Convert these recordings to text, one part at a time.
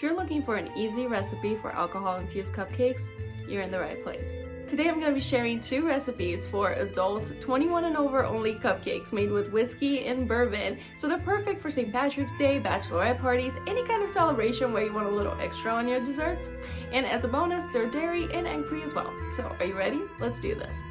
you're looking for an easy recipe for alcohol-infused cupcakes, you're in the right place. Today I'm going to be sharing 2 recipes for adult 21 and over only cupcakes made with whiskey and bourbon. So they're perfect for St. Patrick's Day, bachelorette parties, any kind of celebration where you want a little extra on your desserts. And as a bonus, they're dairy and egg free as well. So are you ready? Let's do this.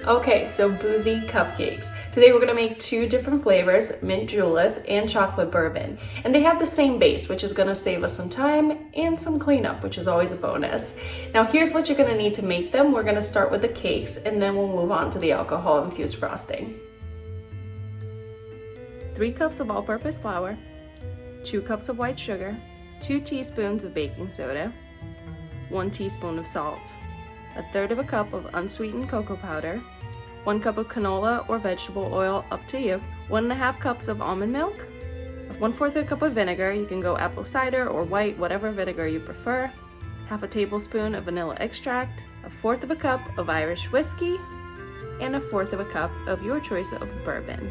Okay, so boozy cupcakes. Today we're gonna make 2 different flavors, mint julep and chocolate bourbon. And they have the same base, which is gonna save us some time and some cleanup, which is always a bonus. Now here's what you're gonna need to make them. We're gonna start with the cakes and then we'll move on to the alcohol-infused frosting. 3 cups of all-purpose flour, 2 cups of white sugar, 2 teaspoons of baking soda, 1 teaspoon of salt, 1/3 cup of unsweetened cocoa powder, 1 cup of canola or vegetable oil, up to you, 1.5 cups of almond milk, 1/4 cup of vinegar, you can go apple cider or white, whatever vinegar you prefer, 1/2 tablespoon of vanilla extract, 1/4 cup of Irish whiskey, and 1/4 cup of your choice of bourbon.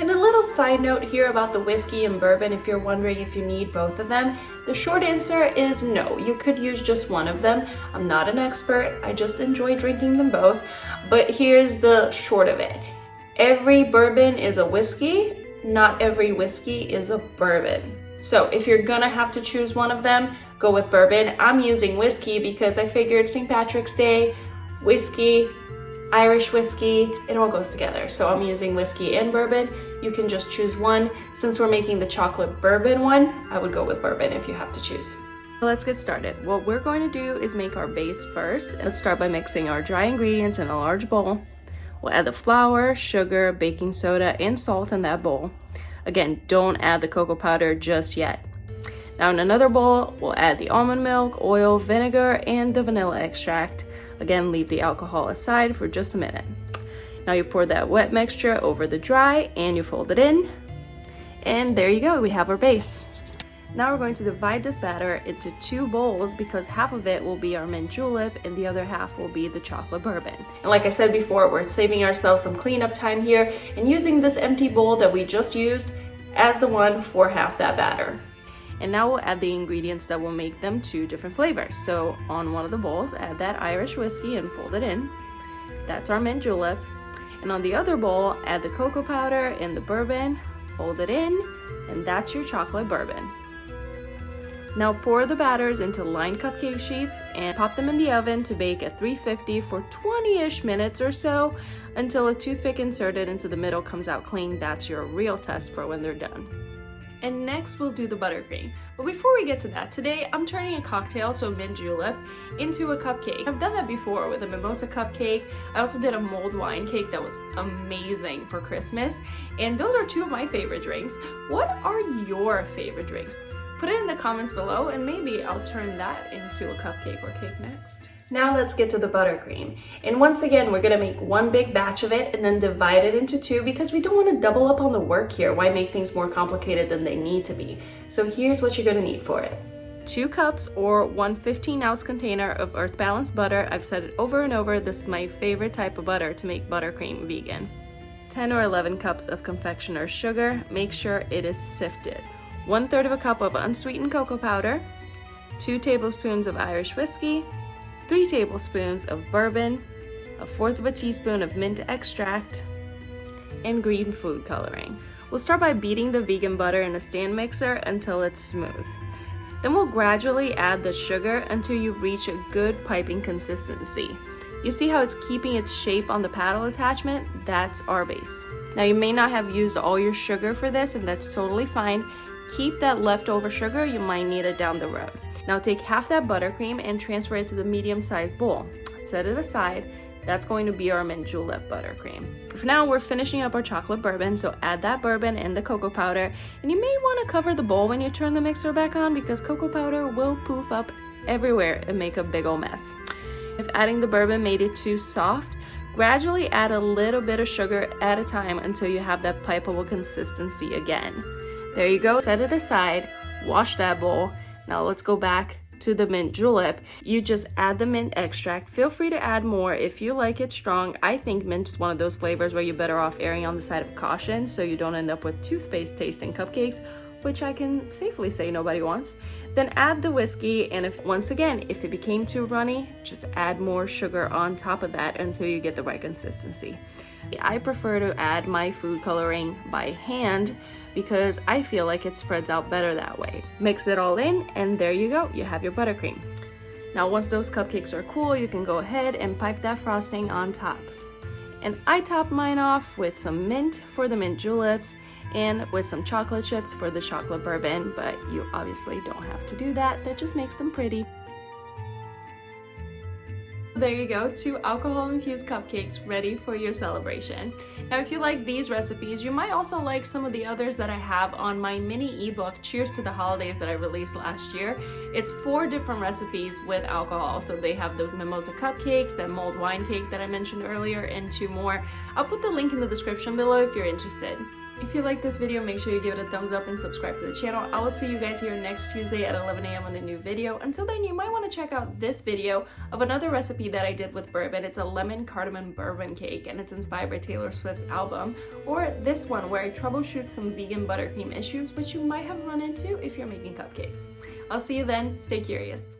And a little side note here about the whiskey and bourbon, if you're wondering if you need both of them, the short answer is no. You could use just one of them. I'm not an expert, I just enjoy drinking them both. But here's the short of it. Every bourbon is a whiskey, not every whiskey is a bourbon. So if you're gonna have to choose one of them, go with bourbon. I'm using whiskey because I figured St. Patrick's Day, whiskey, Irish whiskey, it all goes together. So I'm using whiskey and bourbon. You can just choose one. Since we're making the chocolate bourbon one, I would go with bourbon if you have to choose. Let's get started. What we're going to do is make our base first. Let's start by mixing our dry ingredients in a large bowl. We'll add the flour, sugar, baking soda, and salt in that bowl. Again, don't add the cocoa powder just yet. Now in another bowl, we'll add the almond milk, oil, vinegar, and the vanilla extract. Again, leave the alcohol aside for just a minute. Now you pour that wet mixture over the dry and you fold it in. And there you go, we have our base. Now we're going to divide this batter into 2 bowls because half of it will be our mint julep and the other half will be the chocolate bourbon. And like I said before, we're saving ourselves some cleanup time here and using this empty bowl that we just used as the one for half that batter. And now we'll add the ingredients that will make them 2 different flavors. So on one of the bowls, add that Irish whiskey and fold it in. That's our mint julep. And on the other bowl, add the cocoa powder and the bourbon, fold it in, and that's your chocolate bourbon. Now pour the batters into lined cupcake sheets and pop them in the oven to bake at 350 for 20-ish minutes or so until a toothpick inserted into the middle comes out clean. That's your real test for when they're done. And next we'll do the buttercream. But before we get to that, today I'm turning a cocktail, so mint julep, into a cupcake. I've done that before with a mimosa cupcake. I also did a mulled wine cake that was amazing for Christmas. And those are 2 of my favorite drinks. What are your favorite drinks? Put it in the comments below and maybe I'll turn that into a cupcake or cake next. Now let's get to the buttercream. And once again, we're gonna make 1 big batch of it and then divide it into 2 because we don't wanna double up on the work here. Why make things more complicated than they need to be? So here's what you're gonna need for it. 2 cups or 1 15-ounce container of earth balanced butter. I've said it over and over, this is my favorite type of butter to make buttercream vegan. 10 or 11 cups of confectioner's sugar. Make sure it is sifted. 1/3 cup of unsweetened cocoa powder, 2 tablespoons of Irish whiskey, 3 tablespoons of bourbon, 1/4 teaspoon of mint extract, and green food coloring. We'll start by beating the vegan butter in a stand mixer until it's smooth. Then we'll gradually add the sugar until you reach a good piping consistency. You see how it's keeping its shape on the paddle attachment? That's our base. Now you may not have used all your sugar for this, and that's totally fine. Keep that leftover sugar, you might need it down the road. Now take half that buttercream and transfer it to the medium-sized bowl. Set it aside. That's going to be our mint julep buttercream. For now, we're finishing up our chocolate bourbon, so add that bourbon and the cocoa powder. And you may want to cover the bowl when you turn the mixer back on because cocoa powder will poof up everywhere and make a big ol' mess. If adding the bourbon made it too soft, gradually add a little bit of sugar at a time until you have that pipeable consistency again. There you go, set it aside, wash that bowl. Now let's go back to the mint julep, you just add the mint extract. Feel free to add more if you like it strong. I think mint is one of those flavors where you're better off erring on the side of caution so you don't end up with toothpaste tasting cupcakes, which I can safely say nobody wants. Then add the whiskey, and once again, if it became too runny, just add more sugar on top of that until you get the right consistency. I prefer to add my food coloring by hand because I feel like it spreads out better that way. Mix it all in, and there you go, you have your buttercream. Now once those cupcakes are cool, you can go ahead and pipe that frosting on top. And I top mine off with some mint for the mint juleps and with some chocolate chips for the chocolate bourbon, but you obviously don't have to do that. That just makes them pretty. There you go, 2 alcohol-infused cupcakes ready for your celebration. Now if you like these recipes, you might also like some of the others that I have on my mini ebook, Cheers to the Holidays, that I released last year. It's 4 different recipes with alcohol, so they have those mimosa cupcakes, that mulled wine cake that I mentioned earlier, and 2 more. I'll put the link in the description below if you're interested. If you like this video, make sure you give it a thumbs up and subscribe to the channel. I will see you guys here next Tuesday at 11 a.m. on a new video. Until then, you might want to check out this video of another recipe that I did with bourbon. It's a lemon cardamom bourbon cake, and it's inspired by Taylor Swift's album. Or this one where I troubleshoot some vegan buttercream issues, which you might have run into if you're making cupcakes. I'll see you then. Stay curious.